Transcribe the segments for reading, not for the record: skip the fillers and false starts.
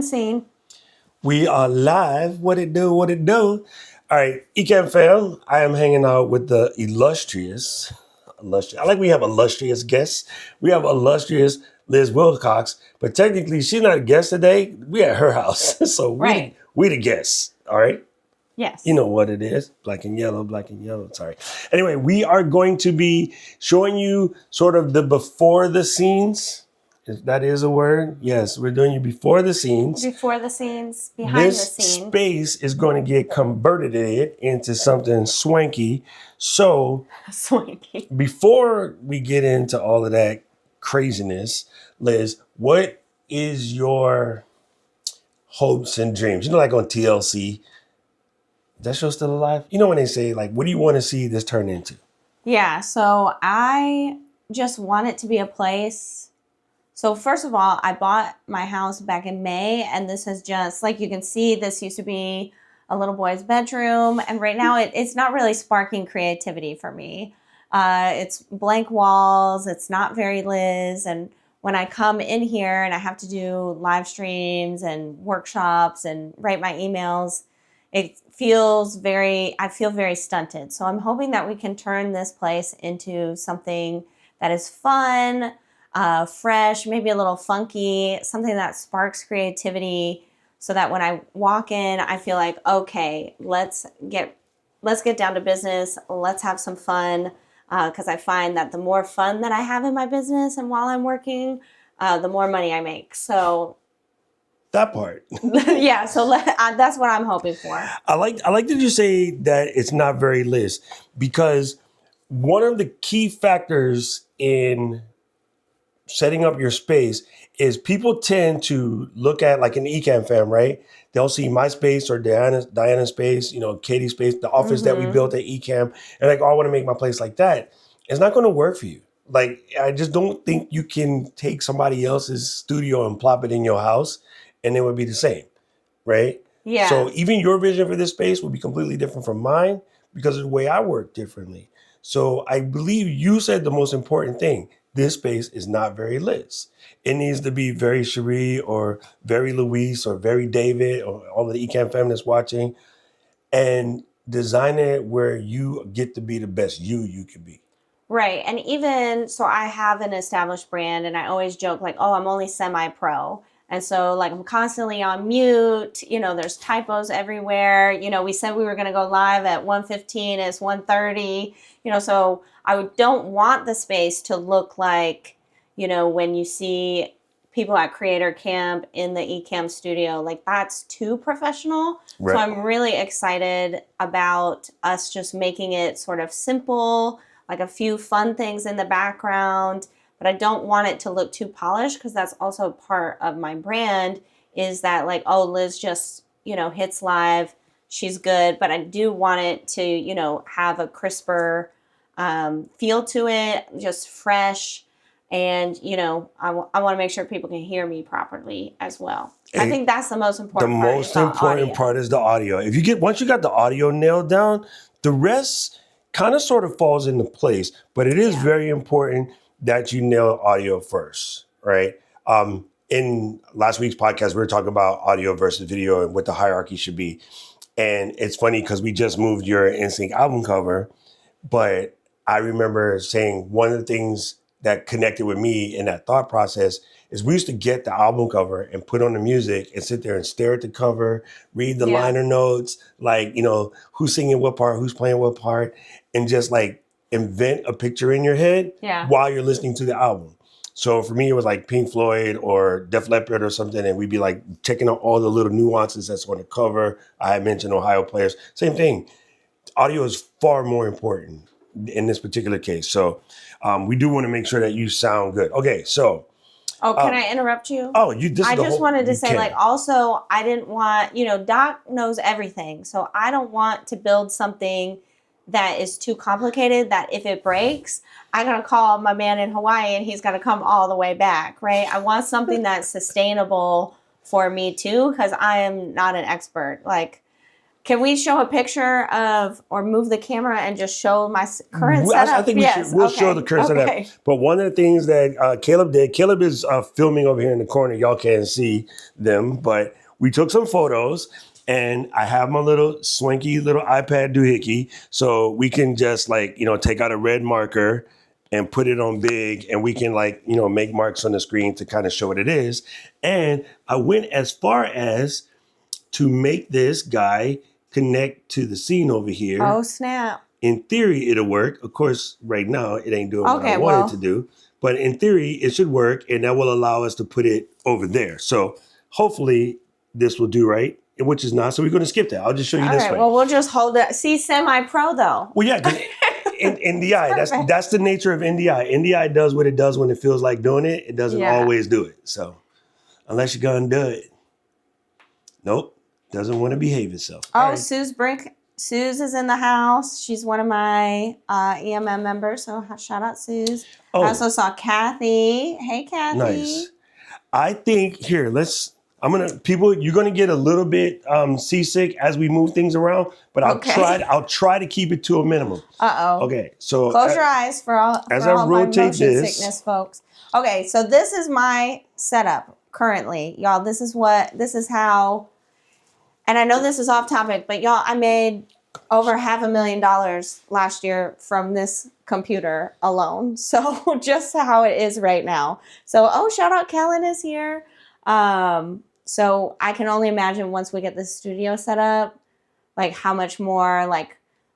Scene. We are live. What it do? What it do? All right, Ecamm fam. I am hanging out with the illustrious. I like we have illustrious guests. We have illustrious Liz Wilcox, but technically she's not a guest today. We at her house, so Right. we the guests. All right. Yes. You know what it is. Black and yellow, black and yellow. Sorry. Anyway, we are going to be showing you sort of the before the scenes. If that is a word. Yes, we're doing you before the scenes. Before the scenes, behind the This scene. space is going to get converted into something swanky. So Swanky. before we get into all of that craziness, Liz, what is your hopes and dreams? You know, like on TLC, is that show still alive? You know when they say, like, what do you want to see this turn into? Yeah, so I just want it to be a place. So first of all, I bought my house back in May, and this is just, like you can see, this used to be a little boy's bedroom, and right now it's not really sparking creativity for me. It's blank walls, it's not very Liz, and when I come in here and I have to do live streams and workshops and write my emails, I feel very stunted. So I'm hoping that we can turn this place into something that is fun, fresh, maybe a little funky, something that sparks creativity, so that when I walk in, I feel like, okay, let's get down to business. Let's have some fun, because I find that the more fun that I have in my business and while I'm working, the more money I make. So That part. yeah, so that's what I'm hoping for. I like that you say that it's not very Liz, because one of the key factors in setting up your space is people tend to look at, like, an Ecamm fam, right? They'll see my space or Diana's space, you know, Katie's space, the office that we built at Ecamm, and like, oh, I want to make my place like that. It's not going to work for you. Like, I just don't think you can take somebody else's studio and plop it in your house and it would be the same, right? Yeah. So even your vision for this space will be completely different from mine because of the way I work differently. So I believe you said the most important thing. This space is not very Liz. It needs to be very Cherie or very Luis or very David or all of the Ecamm feminists watching, and design it where you get to be the best you can be. Right. And even so, I have an established brand, and I always joke like, oh, I'm only semi-pro. And so, like, I'm constantly on mute. You know, there's typos everywhere. You know, we said we were going to go live at 1:15. It's 1:30. You know, so I don't want the space to look like, you know, when you see people at Creator Camp in the Ecamm studio, like, that's too professional. Right. So I'm really excited about us just making it sort of simple, like a few fun things in the background. But I don't want it to look too polished, because that's also part of my brand, is that, like, oh, Liz just, you know, hits live, she's good. But I do want it to, you know, have a crisper feel to it, just fresh. And, you know, I want to make sure people can hear me properly as well. I think that's the most important part. The most important part is the audio. Once you got the audio nailed down, the rest kind of sort of falls into place. But it is very important that you nail audio first, right? In last week's podcast, we were talking about audio versus video and what the hierarchy should be. And it's funny because we just moved your NSYNC album cover, but I remember saying one of the things that connected with me in that thought process is we used to get the album cover and put on the music and sit there and stare at the cover, read the liner notes, like, you know, who's singing what part, who's playing what part, and just like invent a picture in your head while you're listening to the album. So for me, it was like Pink Floyd or Def Leppard or something, and we'd be like checking out all the little nuances that's on the cover. I had mentioned Ohio Players. Same thing. Audio is far more important in this particular case. So we do want to make sure that you sound good. Okay, so. Oh, can I interrupt you? Oh, I just wanted to say, like, also, I didn't want, you know, Doc knows everything. So I don't want to build something that is too complicated, that if it breaks, I'm going to call my man in Hawaii and he's going to come all the way back, right? I want something that's sustainable for me too, because I am not an expert. Like, Can we show a picture of, or move the camera and just show my current setup? I think we'll show the current setup. But one of the things that Caleb did, Caleb is filming over here in the corner. Y'all can't see them, but we took some photos, and I have my little swanky little iPad doohickey, so we can just take out a red marker and put it on big, and we can make marks on the screen to kind of show what it is. And I went as far as to make this guy connect to the scene over here. Oh, snap. In theory, it'll work. Of course, right now, it ain't doing what I wanted to do. But in theory, it should work, and that will allow us to put it over there. So hopefully, this will do right, which is not. So we're going to skip that. I'll just show you this way. Well, we'll just hold it. See, semi-pro, though. Well, yeah, because NDI, that's the nature of NDI. NDI does what it does when it feels like doing it. It doesn't always do it. So unless you're going to do it. Nope. Doesn't want to behave itself. Oh, right. Suze is in the house. She's one of my EMM members. So shout out, Suze. Oh. I also saw Kathy. Hey, Kathy. Nice. I think you're going to get a little bit seasick as we move things around, but I'll try to keep it to a minimum. Okay. So close your eyes for all my motion sickness, folks. Okay. So this is my setup currently, y'all. This is how. And I know this is off topic, but y'all, I made over $500,000 last year from this computer alone. So just how it is right now. So, shout out Kellen is here. So I can only imagine once we get the studio set up, how much more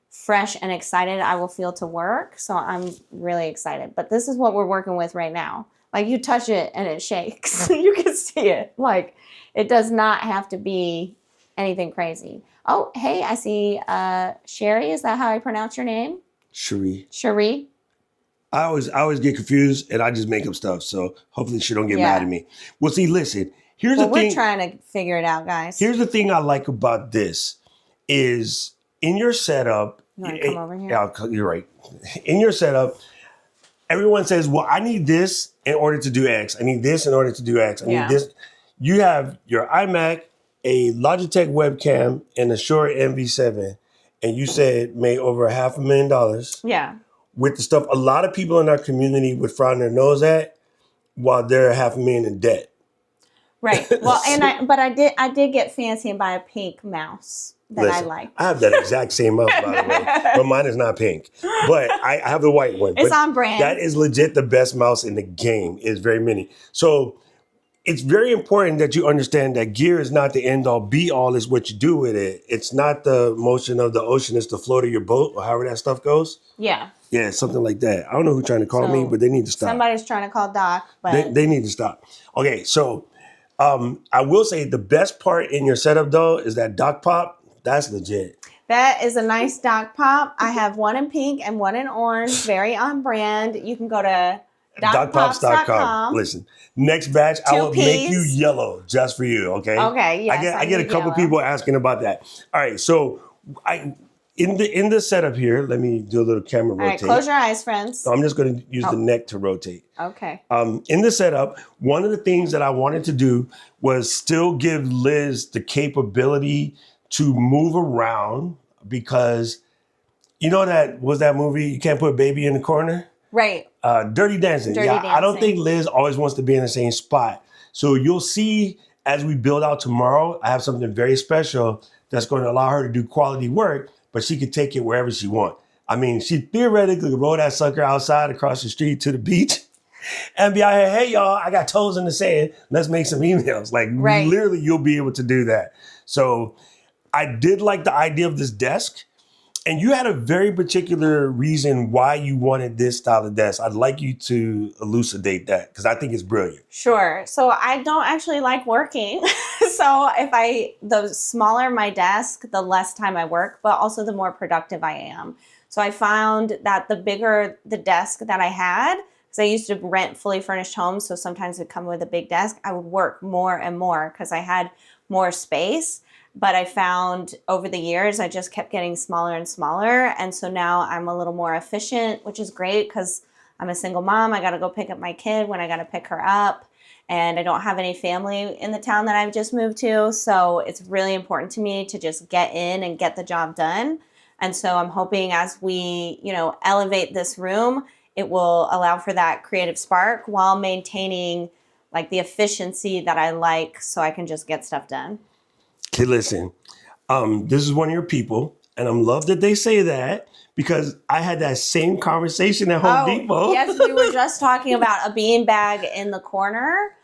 fresh and excited I will feel to work. So I'm really excited. But this is what we're working with right now. You touch it and it shakes. You can see it. It does not have to be anything crazy. Oh, hey, I see Sherry. Is that how I pronounce your name? Cherie. I always get confused, and I just make up stuff. So hopefully she don't get mad at me. Well, see, listen. Here's the thing. We're trying to figure it out, guys. Here's the thing I like about this is in your setup. You want to come over here? Yeah, you're right. In your setup, everyone says, "Well, I need this in order to do X. I need this in order to do X. I need this." You have your iMac, a Logitech webcam, and a Shure MV7, and you said made over $500,000. Yeah. With the stuff a lot of people in our community would frown their nose at, while they're $500,000 in debt. Right. Well, I did get fancy and buy a pink mouse that I like. I have that exact same mouse, by the way, but mine is not pink. But I have the white one. It's on brand. That is legit the best mouse in the game. It's very mini. So it's very important that you understand that gear is not the end all be all, is what you do with it. It's not the motion of the ocean, it's the float of your boat, or however that stuff goes. Yeah. Yeah, something like that. I don't know who's trying to call me, but they need to stop. Somebody's trying to call Doc, but they need to stop. Okay, so I will say the best part in your setup though is that Doc Pop. That's legit. That is a nice Doc Pop. I have one in pink and one in orange, very on brand. You can go to DocPops.com. Listen, next batch, I will make you yellow just for you, okay? Okay, yes. I get a couple people asking about that. All right, so in the setup here, let me do a little camera rotate. All right, close your eyes, friends. So I'm just going to use the neck to rotate. Okay. In the setup, one of the things that I wanted to do was still give Liz the capability to move around, because you know that movie, You Can't Put Baby in the Corner? Right. Dirty Dancing. I don't think Liz always wants to be in the same spot. So you'll see as we build out tomorrow, I have something very special that's going to allow her to do quality work, but she can take it wherever she wants. I mean, she theoretically could roll that sucker outside across the street to the beach and be out here, hey, y'all, I got toes in the sand. Let's make some emails. Literally, you'll be able to do that. So I did like the idea of this desk. And you had a very particular reason why you wanted this style of desk. I'd like you to elucidate that, because I think it's brilliant. Sure. So I don't actually like working. So the smaller my desk, the less time I work, but also the more productive I am. So I found that the bigger the desk that I had, because I used to rent fully furnished homes, so sometimes it'd come with a big desk, I would work more and more because I had more space. But I found over the years, I just kept getting smaller and smaller. And so now I'm a little more efficient, which is great because I'm a single mom. I got to go pick up my kid when I got to pick her up. and I don't have any family in the town that I've just moved to. So it's really important to me to just get in and get the job done. And so I'm hoping as we, elevate this room, it will allow for that creative spark while maintaining like the efficiency that I like so I can just get stuff done. Okay, listen, this is one of your people, and I'm love that they say that because I had that same conversation at Home Depot. Yes, we were just talking about a beanbag in the corner.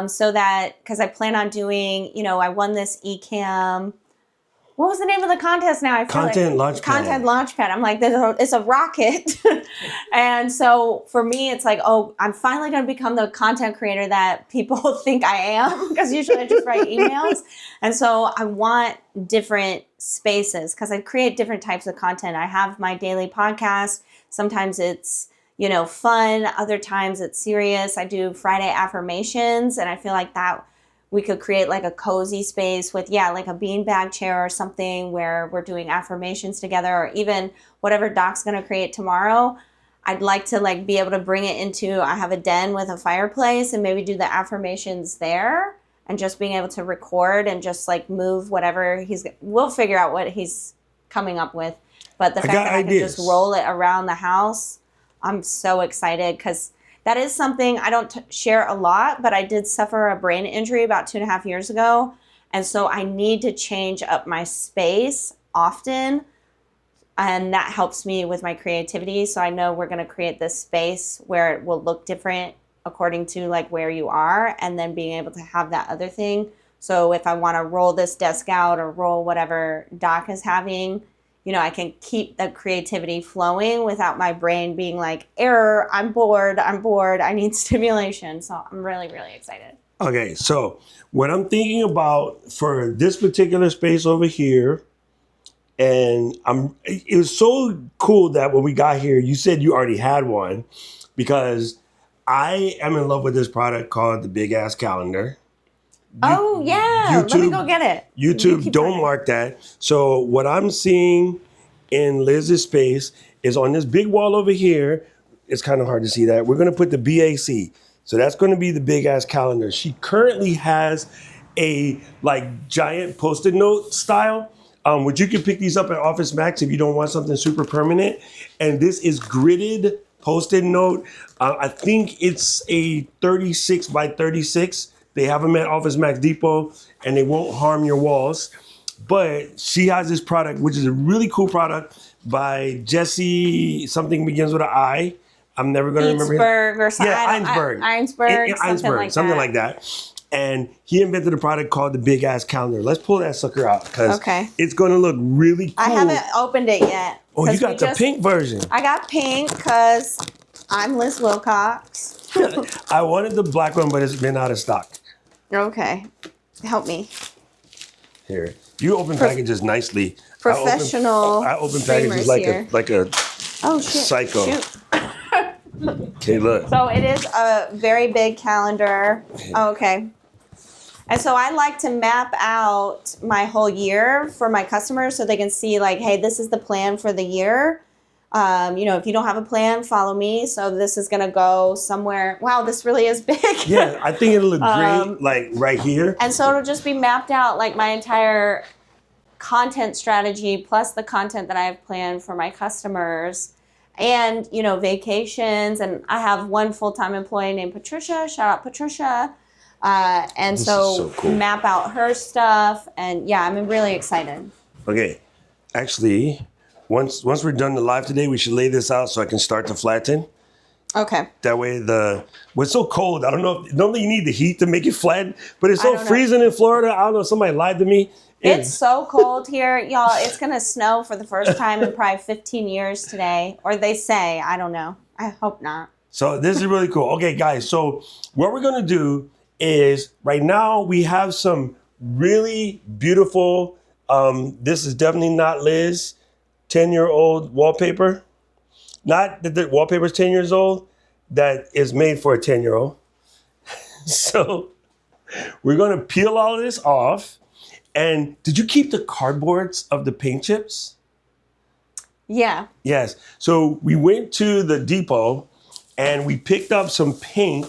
So that, because I plan on doing, I won this Ecamm. What was the name of the contest now? Content Launchpad. Content Launchpad. I'm like, it's a rocket. And so for me, it's like, oh, I'm finally going to become the content creator that people think I am, because usually I just write emails. And so I want different spaces because I create different types of content. I have my daily podcast. Sometimes it's fun. Other times it's serious. I do Friday affirmations, and I feel like that we could create like a cozy space with, like a beanbag chair or something where we're doing affirmations together, or even whatever Doc's going to create tomorrow. I'd like to like be able to bring it into, I have a den with a fireplace and maybe do the affirmations there, and just being able to record and just like move whatever we'll figure out what he's coming up with. But the fact that I can just roll it around the house, I'm so excited because that is something I don't share a lot, but I did suffer a brain injury about 2.5 years ago. And so I need to change up my space often. And that helps me with my creativity. So I know we're going to create this space where it will look different according to like where you are, and then being able to have that other thing. So if I want to roll this desk out or roll whatever Doc is having, I can keep the creativity flowing without my brain being like, error, I'm bored, I need stimulation. So I'm really, really excited. Okay, so what I'm thinking about for this particular space over here, and it was so cool that when we got here, you said you already had one, because I am in love with this product called the Big Ass Calendar. YouTube, let me go get it. YouTube, don't mark that. So what I'm seeing in Liz's space is on this big wall over here. It's kind of hard to see that. We're going to put the BAC. So that's going to be the Big Ass Calendar. She currently has a like giant Post-it note style, which you can pick these up at Office Max if you don't want something super permanent. And this is gridded Post-it note. I think it's a 36 by 36. They have them at Office Max Depot, and they won't harm your walls. But she has this product, which is a really cool product by Jesse, something begins with an I. I'm never going to remember him. Or something. Yeah, Einsberg, something like that. And he invented a product called the Big Ass Calendar. Let's pull that sucker out because it's going to look really cool. I haven't opened it yet. Oh, you got the pink version. I got pink because I'm Liz Wilcox. I wanted the black one, but it's been out of stock. Okay. Help me. Here. You open packages nicely. Professional. I open packages like a psycho. Shoot. Okay, look. So it is a very big calendar. Okay. And so I like to map out my whole year for my customers so they can see like, hey, this is the plan for the year. If you don't have a plan, follow me. So this is going to go somewhere. Wow, this really is big. Yeah, I think it'll look great, like right here. And so it'll just be mapped out like my entire content strategy plus the content that I have planned for my customers and, vacations. And I have one full-time employee named Patricia. Shout out Patricia. And so cool. Map out her stuff. And yeah, I'm really excited. Okay. Actually, once we're done the live today, we should lay this out so I can start to flatten. Okay. That way it's so cold. I don't know. Normally you need the heat to make it flatten, but it's so freezing in Florida. I don't know. Somebody lied to me. It's so cold here, y'all. It's going to snow for the first time in probably 15 years today. Or they say, I don't know. I hope not. So this is really cool. Okay, guys. So what we're going to do is right now we have some really beautiful, this is definitely not Liz, 10-year-old wallpaper. Not that the wallpaper is 10 years old, that is made for a 10-year-old. So we're going to peel all of this off. And did you keep the cardboards of the paint chips? Yeah. Yes. So we went to the depot and we picked up some paint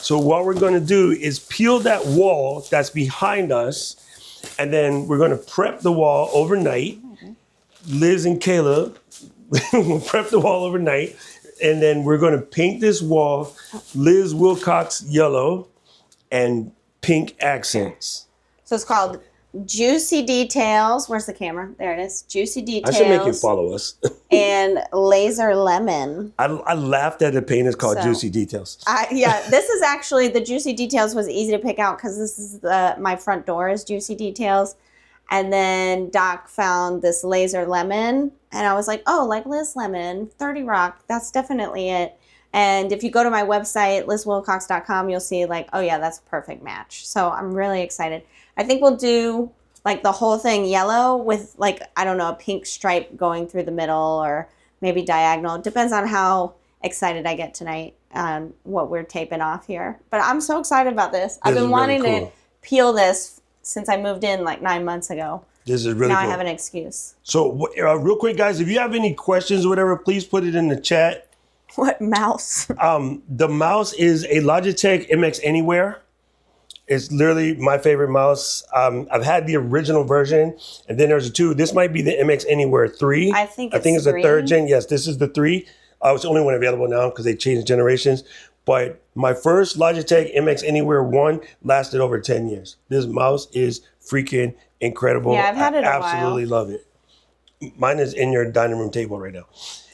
So what we're going to do is peel that wall that's behind us, and then we're going to prep the wall overnight. Liz and Caleb will prep the wall overnight, and then we're going to paint this wall Liz Wilcox yellow and pink accents. So it's called Juicy Details. Where's the camera? There it is. Juicy Details. I should make you follow us. And Laser Lemon. I laughed at the paint. It's called Juicy Details. Yeah, this is actually, the Juicy Details was easy to pick out because this is my front door is Juicy Details. And then Doc found this Laser Lemon. And I was like, oh, like Liz Lemon, 30 Rock. That's definitely it. And if you go to my website, lizwilcox.com, you'll see like, oh yeah, that's a perfect match. So I'm really excited. I think we'll do like the whole thing yellow with like, I don't know, a pink stripe going through the middle or maybe diagonal. It depends on how excited I get tonight on what we're taping off here. But I'm so excited about this. I've been wanting to peel this since I moved in like 9 months ago. This is really now cool. I have an excuse. So real quick, guys, if you have any questions or whatever, please put it in the chat. What mouse? The mouse is a Logitech MX Anywhere. It's literally my favorite mouse. I've had the original version, and then there's a 2. This might be the MX Anywhere 3. I think it's the 3rd gen. Yes, this is the 3. It's the only one available now because they changed generations. But my first Logitech MX Anywhere 1 lasted over 10 years. This mouse is freaking incredible. Yeah, I've had it a while. Absolutely love it. Mine is in your dining room table right now.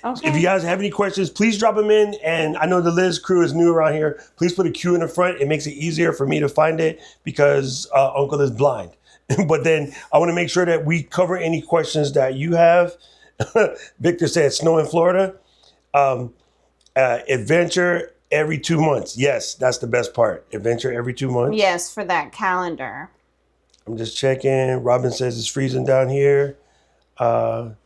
Okay. If you guys have any questions, please drop them in. And I know the Liz crew is new around here. Please put a Q in the front. It makes it easier for me to find it because Uncle is blind. But then I want to make sure that we cover any questions that you have. Victor said snow in Florida. Adventure every 2 months. Yes, that's the best part. Adventure every 2 months. Yes, for that calendar. I'm just checking. Robin says it's freezing down here.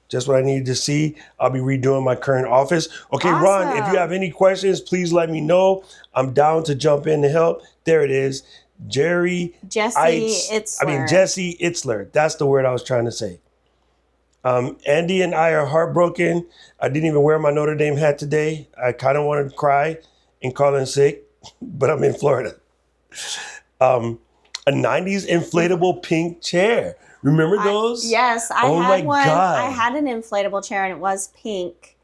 Just what I needed to see. I'll be redoing my current office. Okay, awesome. Ron, if you have any questions, please let me know. I'm down to jump in to help. There it is. Jesse Itzler. That's the word I was trying to say. Andy and I are heartbroken. I didn't even wear my Notre Dame hat today. I kind of wanted to cry and call in sick, but I'm in Florida. A 90s inflatable pink chair. Remember those? Yes, I had one. God. I had an inflatable chair and it was pink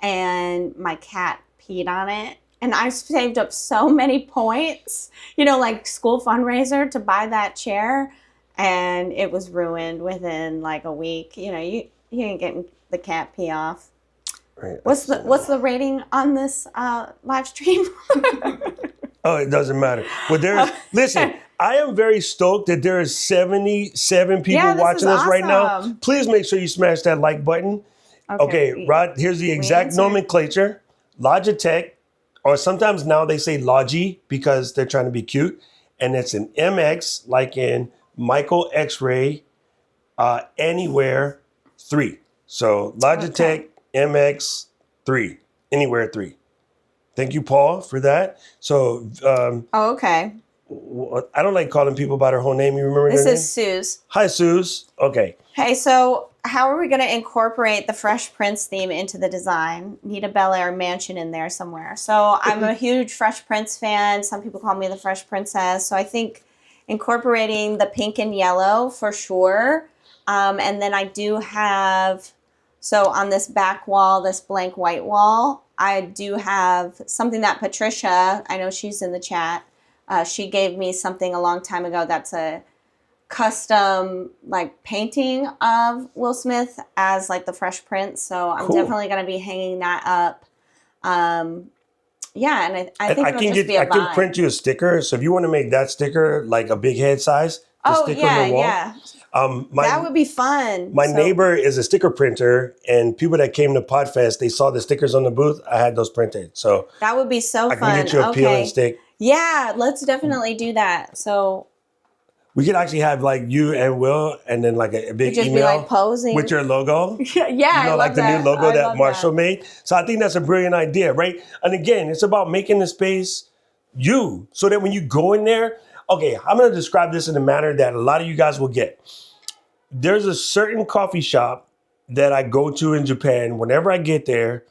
and my cat peed on it. And I saved up so many points, like school fundraiser to buy that chair. And it was ruined within like a week. You ain't getting the cat pee off. Right. What's the rating on this live stream? Oh, it doesn't matter. Well, listen, I am very stoked that there is 77 people watching us right now. Please make sure you smash that like button. Okay, Rod, here's the exact nomenclature. Logitech, or sometimes now they say Logi because they're trying to be cute. And it's an MX, like in Michael X-Ray, Anywhere 3. So Logitech MX 3, Anywhere 3. Thank you, Paul, for that. So, okay. I don't like calling people by their whole name. You remember their name? This is Suze. Hi, Suze. Okay. Hey, so how are we going to incorporate the Fresh Prince theme into the design? Need a Bel Air mansion in there somewhere. So I'm a huge Fresh Prince fan. Some people call me the Fresh Princess. So I think incorporating the pink and yellow for sure. And then I do have, so on this back wall, this blank white wall, I do have something that Patricia, I know she's in the chat, she gave me something a long time ago that's a custom like painting of Will Smith as like the Fresh Prince. So I'm definitely going to be hanging that up. Yeah, and I think it'll just be a vibe. I can print you a sticker. So if you want to make that sticker like a big head size, stick on the wall. Yeah. That would be fun. My neighbor is a sticker printer, and people that came to Podfest, they saw the stickers on the booth. I had those printed. So that would be so fun. I can get you a peel and stick. Yeah, let's definitely do that. So we could actually have like you and Will, and then like a big just email be like posing with your logo. Yeah, like the new logo that Marshall made. So I think that's a brilliant idea, right? And again, it's about making the space you, so that when you go in there, okay, I'm going to describe this in a manner that a lot of you guys will get. There's a certain coffee shop that I go to in Japan whenever I get there,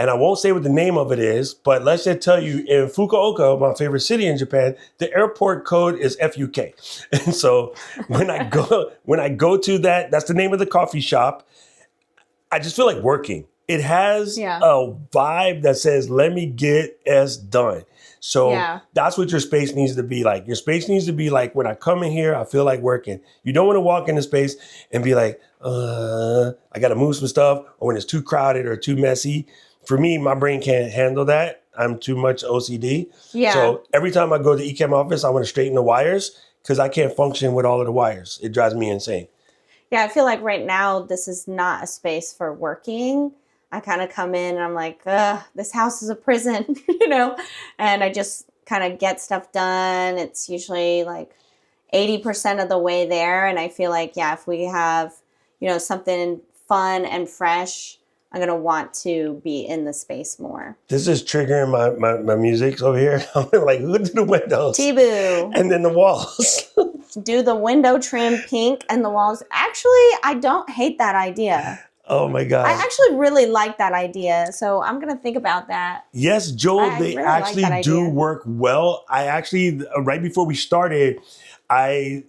And I won't say what the name of it is, but let's just tell you, in Fukuoka, my favorite city in Japan, the airport code is FUK. And so when I go to that's the name of the coffee shop, I just feel like working. It has a vibe that says, let me get S done. So that's what your space needs to be like. Your space needs to be like, when I come in here, I feel like working. You don't want to walk into space and be like, I got to move some stuff, or when it's too crowded or too messy. For me, my brain can't handle that. I'm too much OCD. Yeah. So every time I go to the Ecamm office, I want to straighten the wires because I can't function with all of the wires. It drives me insane. Yeah, I feel like right now this is not a space for working. I kind of come in and I'm like, this house is a prison, and I just kind of get stuff done. It's usually like 80% of the way there. And I feel like, if we have, something fun and fresh, I'm going to want to be in the space more. This is triggering my music over here. I'm like, go to the windows. T-boo. And then the walls. Do the window trim pink and the walls. Actually, I don't hate that idea. Oh my God. I actually really like that idea. So I'm going to think about that. Yes, Joel, they really actually do work well. I actually, right before we started, I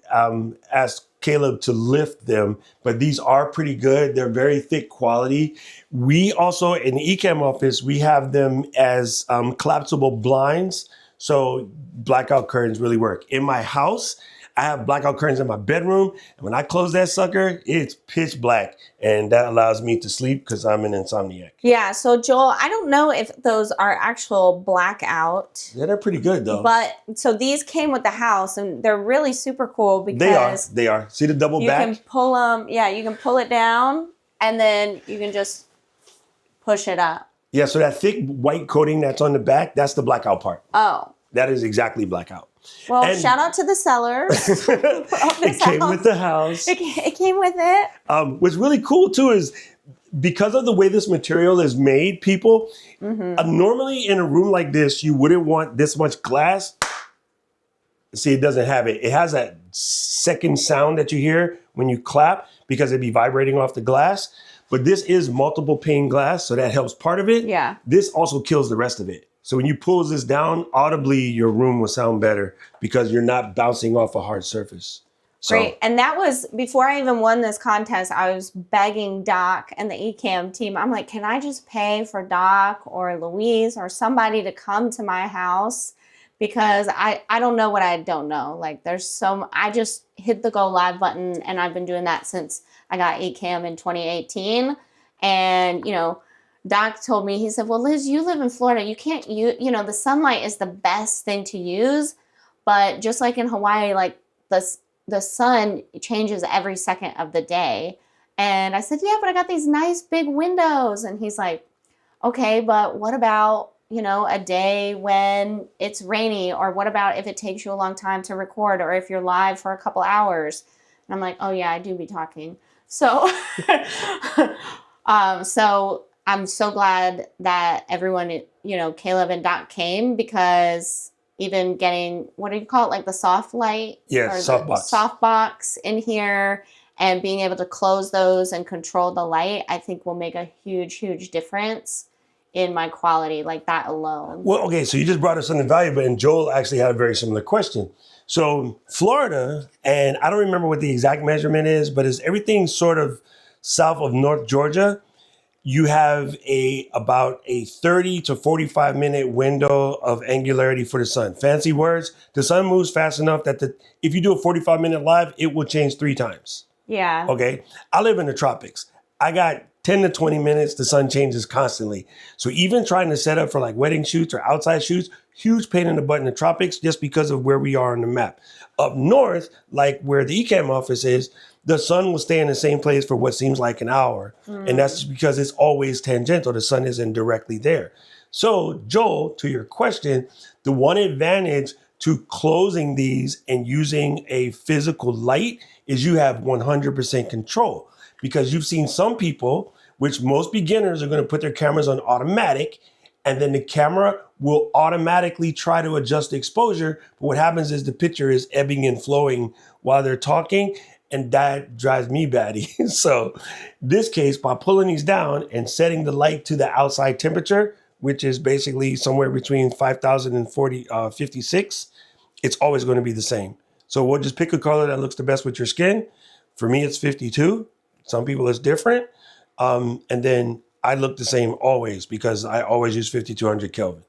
asked Caleb to lift them, but these are pretty good. They're very thick quality. We also, in the Ecamm office, we have them as collapsible blinds. So blackout curtains really work. In my house, I have blackout curtains in my bedroom. And when I close that sucker, it's pitch black. And that allows me to sleep because I'm an insomniac. Yeah. So Joel, I don't know if those are actual blackout. Yeah, they're pretty good though. But so these came with the house and they're really super cool because they are. See the double back? You can pull them. Yeah. You can pull it down and then you can just push it up. Yeah. So that thick white coating that's on the back, that's the blackout part. Oh. That is exactly blackout. Well, and shout out to the sellers. It came with the house. It came with it. What's really cool too is because of the way this material is made, people, normally in a room like this, you wouldn't want this much glass. See, it doesn't have it. It has that second sound that you hear when you clap because it'd be vibrating off the glass. But this is multiple pane glass, so that helps part of it. Yeah. This also kills the rest of it. So when you pull this down, audibly, your room will sound better because you're not bouncing off a hard surface. So. Great. And that was, before I even won this contest, I was begging Doc and the Ecamm team. I'm like, can I just pay for Doc or Louise or somebody to come to my house? Because I don't know what I don't know. Like I just hit the go live button and I've been doing that since I got Ecamm in 2018. And, Doc told me, he said, well, Liz, you live in Florida. You can't, the sunlight is the best thing to use. But just like in Hawaii, like the sun changes every second of the day. And I said, yeah, but I got these nice big windows. And he's like, okay, but what about, a day when it's rainy? Or what about if it takes you a long time to record or if you're live for a couple hours? And I'm like, oh yeah, I do be talking. So, so I'm so glad that everyone, Caleb and Doc came because even getting, what do you call it? Like the soft light? Yeah, softbox in here and being able to close those and control the light, I think will make a huge, huge difference in my quality, like that alone. Well, okay, so you just brought up something valuable and Joel actually had a very similar question. So Florida, and I don't remember what the exact measurement is, but it's everything sort of south of North Georgia. You have about a 30 to 45 minute window of angularity for the sun. Fancy words, the sun moves fast enough that if you do a 45-minute live, it will change 3 times. Yeah. Okay. I live in the tropics. I got 10 to 20 minutes, the sun changes constantly. So even trying to set up for like wedding shoots or outside shoots, huge pain in the butt in the tropics just because of where we are on the map. Up north, like where the Ecamm office is, the sun will stay in the same place for what seems like an hour. And that's just because it's always tangential. The sun isn't directly there. So Joel, to your question, the one advantage to closing these and using a physical light is you have 100% control. Because you've seen some people, which most beginners are going to put their cameras on automatic, and then the camera will automatically try to adjust the exposure. But what happens is the picture is ebbing and flowing while they're talking. and that drives me batty. So this case, by pulling these down and setting the light to the outside temperature, which is basically somewhere between 5,000 and 56, it's always going to be the same. So we'll just pick a color that looks the best with your skin. For me, it's 52. Some people it's different. And then I look the same always because I always use 5200 Kelvin.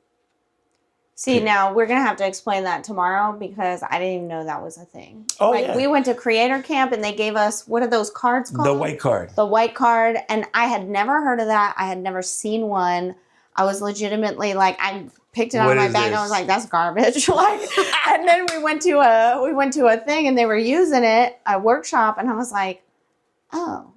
See, now we're going to have to explain that tomorrow because I didn't even know that was a thing. Oh, like, yeah. we went to Creator Camp and they gave us, what are those cards called? The white card. The white card. And I had never heard of that. I had never seen one. I was legitimately like, I picked it out of my bag. And I was like, that's garbage. Like, and then we went to a thing and they were using it, a workshop. And I was like, oh.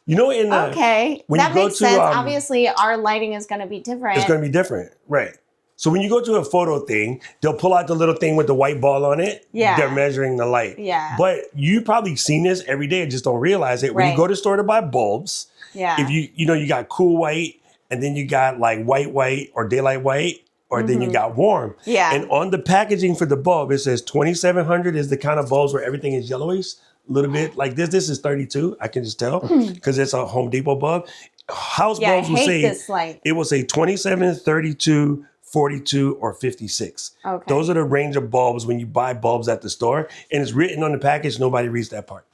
You know, okay. When that you go makes to, sense. Obviously, our lighting is going to be different. It's going to be different. Right. So when you go to a photo thing, they'll pull out the little thing with the white ball on it. Yeah. They're measuring the light. Yeah. But you probably seen this every day and just don't realize it. When you go to the store to buy bulbs, if you got cool white and then you got like white or daylight white, or then you got warm. Yeah. And on the packaging for the bulb, it says 2700 is the kind of bulbs where everything is yellowish. A little bit like this. This is 32. I can just tell because it's a Home Depot bulb. House bulbs will say this light. It will say 27, 32, 42, or 56. Okay. Those are the range of bulbs when you buy bulbs at the store, and it's written on the package. Nobody reads that part.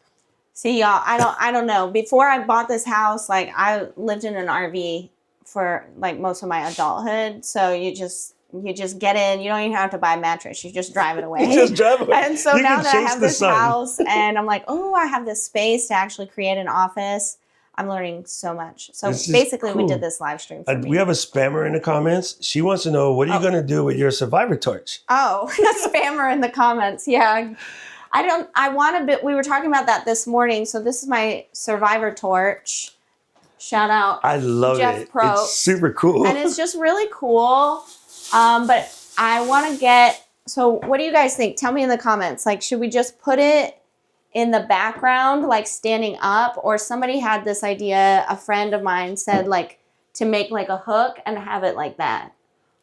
See, y'all, I don't know. Before I bought this house, like I lived in an RV for like most of my adulthood. So you just get in. You don't even have to buy a mattress. You just drive it away. You just drive it away. And so you now that I have this sun. house and I'm like, oh, I have this space to actually create an office. I'm learning so much. So basically, we did this live stream for me. We have a spammer in the comments. She wants to know, what are you going to do with your Survivor torch? Oh, a spammer in the comments. Yeah. I want a bit. We were talking about that this morning. So this is my Survivor torch. Shout out. I love Jeff it. Pro. It's super cool. And it's just really cool. But I want to get, so what do you guys think? Tell me in the comments. Like, should we just put it in the background, like standing up? Or somebody had this idea, a friend of mine said, like, to make like a hook and have it like that.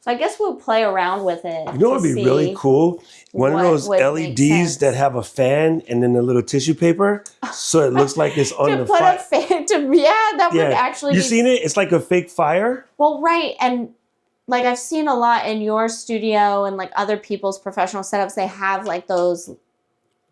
So I guess we'll play around with it. You know what would be really cool? One of those LEDs that have a fan and then a little tissue paper, so it looks like it's on the fire. To put a fan, that would actually You seen it? It's like a fake fire. Well, right. And like I've seen a lot in your studio and like other people's professional setups, they have like those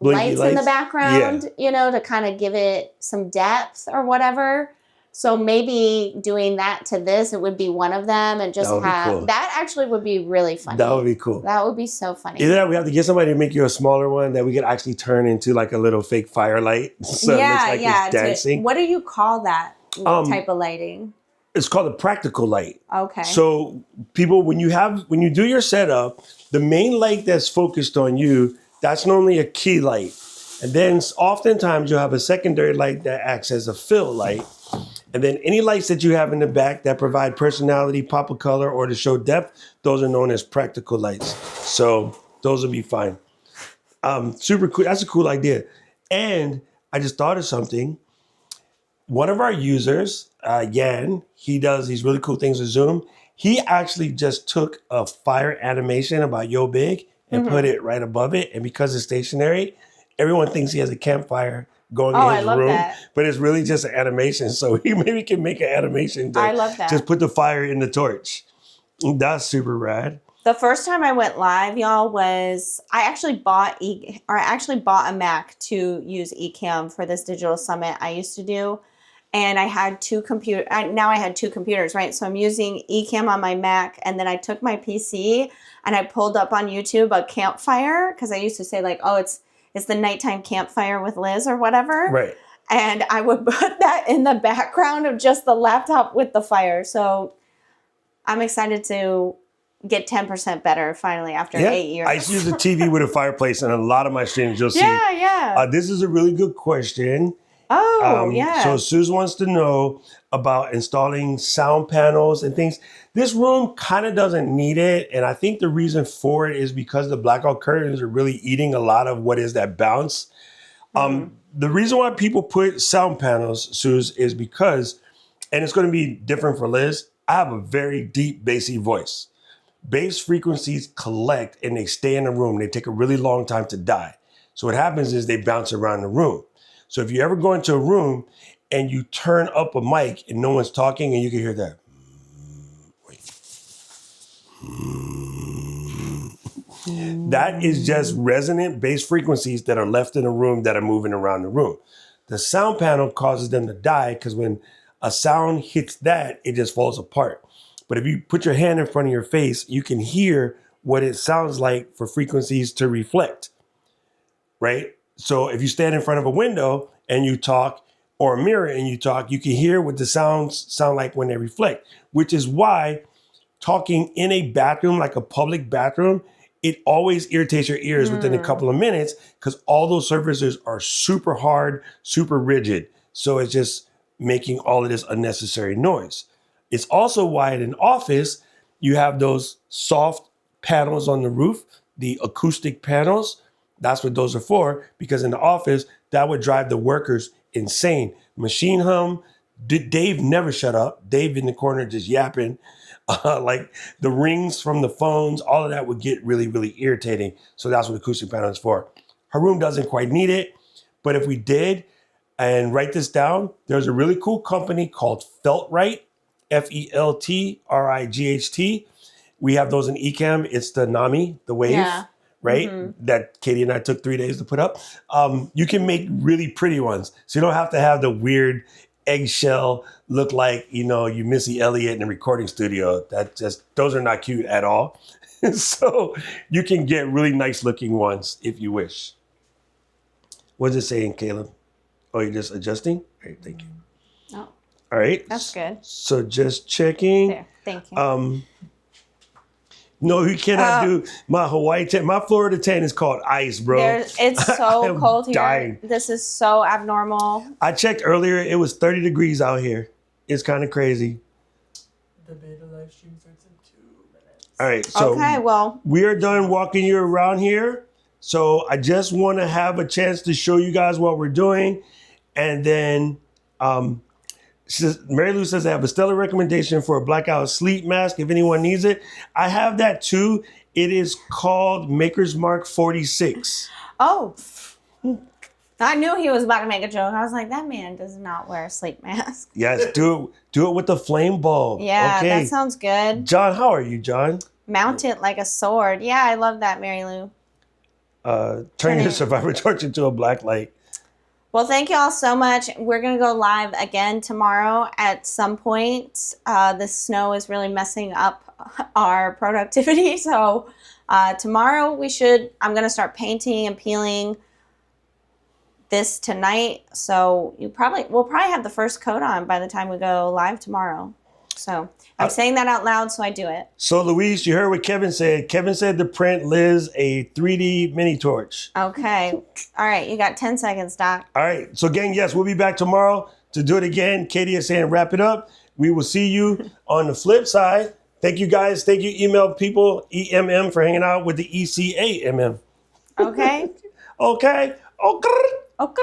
lights in the background, to kind of give it some depth or whatever. So maybe doing that to this, it would be one of them, and just have that actually would be really funny. That would be cool. That would be so funny. Either that, we have to get somebody to make you a smaller one that we could actually turn into like a little fake firelight. So it looks like it's dancing. What do you call that type of lighting? It's called a practical light. Okay. So people, when you do your setup, the main light that's focused on you, that's normally a key light. And then oftentimes you'll have a secondary light that acts as a fill light. And then any lights that you have in the back that provide personality, pop of color, or to show depth, those are known as practical lights. So those will be fine. Super cool. That's a cool idea. And I just thought of something. One of our users, Yan, he does these really cool things with Zoom. He actually just took a fire animation about Yo Big and put it right above it. And because it's stationary, everyone thinks he has a campfire going in his room. That. But it's really just an animation. So he maybe can make an animation I love that. Just put the fire in the torch. That's super rad. The first time I went live, y'all, was I actually bought a Mac to use Ecamm for this digital summit I used to do. And I had two computers. Now I had two computers, right? So I'm using Ecamm on my Mac, and then I took my PC and I pulled up on YouTube a campfire, because I used to say like, oh, it's the nighttime campfire with Liz or whatever. Right. And I would put that in the background of just the laptop with the fire. So I'm excited to get 10% better finally after 8 years. I used to use a TV with a fireplace in a lot of my streams. You'll see. Yeah. This is a really good question. So Suze wants to know about installing sound panels and things. This room kind of doesn't need it. And I think the reason for it is because the blackout curtains are really eating a lot of what is that bounce. The reason why people put sound panels, Suze, is because, and it's going to be different for Liz, I have a very deep bassy voice. Bass frequencies collect and they stay in the room. They take a really long time to die. So what happens is they bounce around the room. So if you ever go into a room and you turn up a mic and no one's talking and you can hear that. That is just resonant bass frequencies that are left in a room that are moving around the room. The sound panel causes them to die because when a sound hits that, it just falls apart. But if you put your hand in front of your face, you can hear what it sounds like for frequencies to reflect, right? So if you stand in front of a window and you talk, or a mirror and you talk, you can hear what the sounds sound like when they reflect, which is why talking in a bathroom, like a public bathroom, it always irritates your ears within a couple of minutes because all those surfaces are super hard, super rigid. So it's just making all of this unnecessary noise. It's also why in an office, you have those soft panels on the roof, the acoustic panels. That's what those are for, because in the office, that would drive the workers insane. Machine hum, Dave never shut up. Dave in the corner just yapping. Like the rings from the phones, all of that would get really, really irritating. So that's what acoustic panel is for. Her room doesn't quite need it, but if we did, and write this down, there's a really cool company called Feltright, Feltright. We have those in Ecamm. It's the NAMI, the wave, right? That Katie and I took 3 days to put up. You can make really pretty ones. So you don't have to have the weird eggshell look like, you Missy Elliott in a recording studio. Those are not cute at all. So you can get really nice looking ones if you wish. What's it saying, Caleb? Oh, you're just adjusting? All right, thank you. Oh, all right. that's good. So just checking. There, thank you. No, you cannot do my Hawaii tent. My Florida tent is called ice, bro. It's so cold here. Dying. This is so abnormal. I checked earlier. It was 30 degrees out here. It's kind of crazy. The beta live stream starts in 2 minutes. All right. So okay, well, we are done walking you around here. So I just want to have a chance to show you guys what we're doing. And then Mary Lou says I have a stellar recommendation for a blackout sleep mask if anyone needs it. I have that too. It is called Maker's Mark 46. Oh, I knew he was about to make a joke. I was like, that man does not wear a sleep mask. Yes, do it with the flame bulb. Yeah, okay. that sounds good. John, how are you, John? Mount it like a sword. Yeah, I love that, Mary Lou. Turn your survivor torch into a black light. Well, thank you all so much. We're going to go live again tomorrow at some point. The snow is really messing up our productivity. So tomorrow I'm going to start painting and peeling this tonight. So we'll probably have the first coat on by the time we go live tomorrow. So I'm saying that out loud, so I do it. So Louise, you heard what Kevin said. Kevin said to print Liz a 3D mini torch. Okay. All right. You got 10 seconds, Doc. All right. So gang, yes, we'll be back tomorrow to do it again. Katie is saying wrap it up. We will see you on the flip side. Thank you guys. Thank you email people, EMM, for hanging out with the ECAMM. Okay. Okay. Okay. Okay.